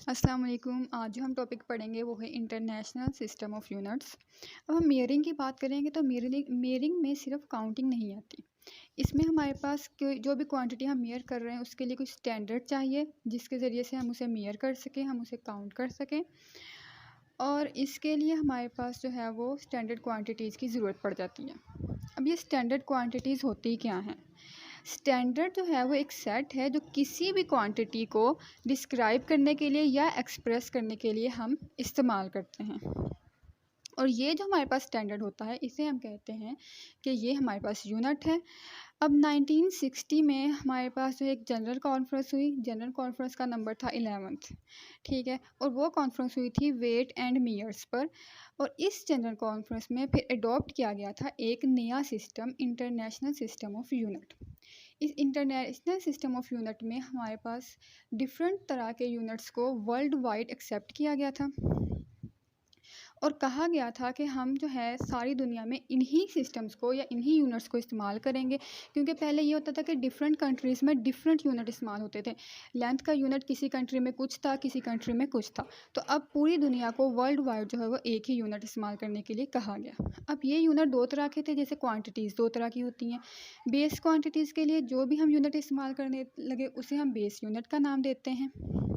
अस्सलाम वालेकुम। आज जो हम टॉपिक पढ़ेंगे वो है इंटरनेशनल सिस्टम ऑफ यूनिट्स। अब हम मेयरिंग की बात करेंगे तो मेयरिंग में सिर्फ काउंटिंग नहीं आती। इसमें हमारे पास जो भी क्वांटिटी हम मेयर कर रहे हैं उसके लिए कुछ स्टैंडर्ड चाहिए जिसके ज़रिए से हम उसे मेयर कर सकें, हम उसे काउंट कर सकें। और इसके लिए हमारे पास जो है वो स्टैंडर्ड क्वांटिटीज़ की ज़रूरत पड़ जाती है। अब ये स्टैंडर्ड क्वांटिटीज़ होती क्या हैं? स्टैंडर्ड जो है वो एक सेट है जो किसी भी क्वांटिटी को डिस्क्राइब करने के लिए या एक्सप्रेस करने के लिए हम इस्तेमाल करते हैं। और ये जो हमारे पास स्टैंडर्ड होता है इसे हम कहते हैं कि ये हमारे पास यूनिट है। अब 1960 में हमारे पास जो एक जनरल कॉन्फ्रेंस हुई, जनरल कॉन्फ्रेंस का नंबर था 11th, ठीक है। और वो कॉन्फ्रेंस हुई थी वेट एंड मीयर्स पर। और इस जनरल कॉन्फ्रेंस में फिर अडॉप्ट किया गया था एक नया system, international system of unit. इस इंटरनेशनल सिस्टम ऑफ यूनिट में हमारे पास डिफरेंट तरह के यूनिट्स को वर्ल्ड वाइड एक्सेप्ट किया गया था और कहा गया था कि हम जो है सारी दुनिया में इन्हीं सिस्टम्स को या इन्हीं यूनिट्स को इस्तेमाल करेंगे। क्योंकि पहले ये होता था कि डिफरेंट कंट्रीज़ में डिफरेंट यूनिट इस्तेमाल होते थे। लेंथ का यूनिट किसी कंट्री में कुछ था, किसी कंट्री में कुछ था। तो अब पूरी दुनिया को वर्ल्ड वाइड जो है वो एक ही यूनिट इस्तेमाल करने के लिए कहा गया। अब ये यूनिट दो तरह के थे, जैसे क्वान्टिटीज़ दो तरह की होती हैं। बेस क्वान्टिटीज़ के लिए जो भी हम यूनिट इस्तेमाल करने लगे उसे हम बेस यूनिट का नाम देते हैं,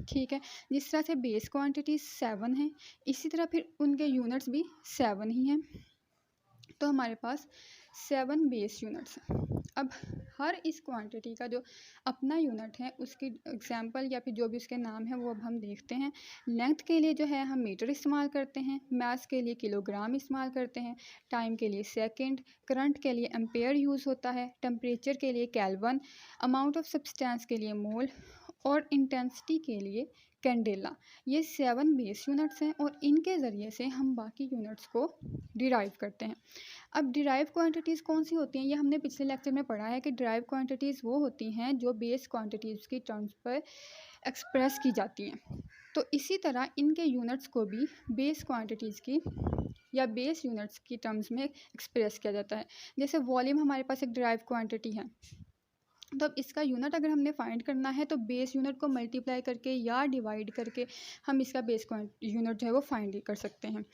ठीक है। जिस तरह से बेस क्वांटिटी 7 है, इसी तरह फिर उनके यूनिट्स भी 7 ही हैं। तो हमारे पास 7 बेस यूनिट्स हैं। अब हर इस क्वांटिटी का जो अपना यूनिट है उसकी एग्जांपल या फिर जो भी उसके नाम है वो अब हम देखते हैं। लेंथ के लिए जो है हम मीटर इस्तेमाल करते हैं, मास के लिए किलोग्राम इस्तेमाल करते हैं, टाइम के लिए सेकंड, करंट के लिए एम्पेयर यूज़ होता है, टेम्परेचर के लिए केल्विन, अमाउंट ऑफ सब्सटेंस के लिए मोल और इंटेंसिटी के लिए कैंडेला। ये 7 बेस यूनिट्स हैं और इनके ज़रिए से हम बाकी यूनिट्स को डिराइव करते हैं। अब डिराइव क्वांटिटीज़ कौन सी होती हैं, ये हमने पिछले लेक्चर में पढ़ा है कि डिराइव क्वांटिटीज़ वो होती हैं जो बेस क्वांटिटीज़ की टर्म्स पर एक्सप्रेस की जाती हैं। तो इसी तरह इनके यूनिट्स को भी बेस क्वांटिटीज़ की या बेस यूनिट्स की टर्म्स में एक्सप्रेस किया जाता है। जैसे वॉल्यूम हमारे पास एक डिराइव क्वांटिटी है, तो अब इसका यूनिट अगर हमने फाइंड करना है तो बेस यूनिट को मल्टीप्लाई करके या डिवाइड करके हम इसका बेस यूनिट जो है वो फाइंड कर सकते हैं।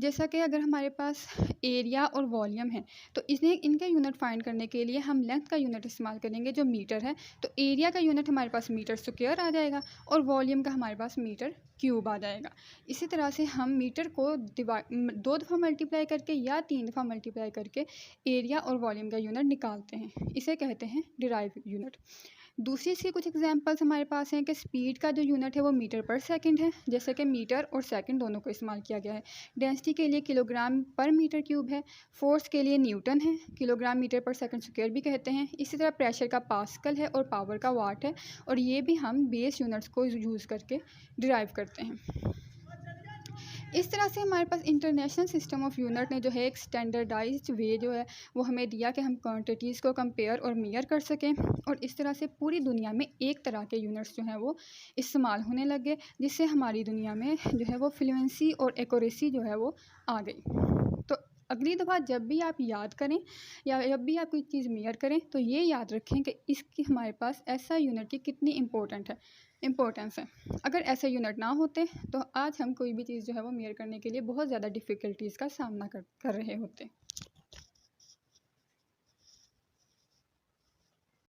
जैसा कि अगर हमारे पास एरिया और वॉल्यूम है तो इनके यूनिट फाइंड करने के लिए हम लेंथ का यूनिट इस्तेमाल करेंगे जो मीटर है। तो एरिया का यूनिट हमारे पास मीटर स्क्वायर आ जाएगा और वॉल्यूम का हमारे पास मीटर क्यूब आ जाएगा। इसी तरह से हम मीटर को 2 दफ़ा मल्टीप्लाई करके या 3 दफ़ा मल्टीप्लाई करके एरिया और वॉल्यूम का यूनिट निकालते हैं, इसे कहते हैं डिराइव यूनिट। दूसरी इसकी कुछ एग्जांपल्स हमारे पास हैं कि स्पीड का जो यूनिट है वो मीटर पर सेकंड है, जैसे कि मीटर और सेकंड दोनों को इस्तेमाल किया गया है। डेंसिटी के लिए किलोग्राम पर मीटर क्यूब है, फोर्स के लिए न्यूटन है, किलोग्राम मीटर पर सेकंड स्क्वायर भी कहते हैं। इसी तरह प्रेशर का पास्कल है और पावर का वाट है। और ये भी हम बेस यूनिट्स को यूज़ करके डिराइव करते हैं। इस तरह से हमारे पास इंटरनेशनल सिस्टम ऑफ यूनिट ने जो है एक स्टैंडर्डाइज्ड वे जो है वो हमें दिया कि हम क्वांटिटीज़ को कंपेयर और मेयर कर सकें। और इस तरह से पूरी दुनिया में एक तरह के यूनिट्स जो हैं वो इस्तेमाल होने लगे, जिससे हमारी दुनिया में जो है वो फ्लुएंसी और एक्यूरेसी जो है वो आ गई। तो अगली दफ़ा जब भी आप याद करें या जब भी आप कोई चीज़ मेयर करें तो ये याद रखें कि इसकी हमारे पास ऐसा यूनिट की कितनी इम्पोर्टेंस है। अगर ऐसे यूनिट ना होते तो आज हम कोई भी चीज़ जो है वो मेयर करने के लिए बहुत ज़्यादा डिफ़िकल्टीज़ का सामना कर रहे होते।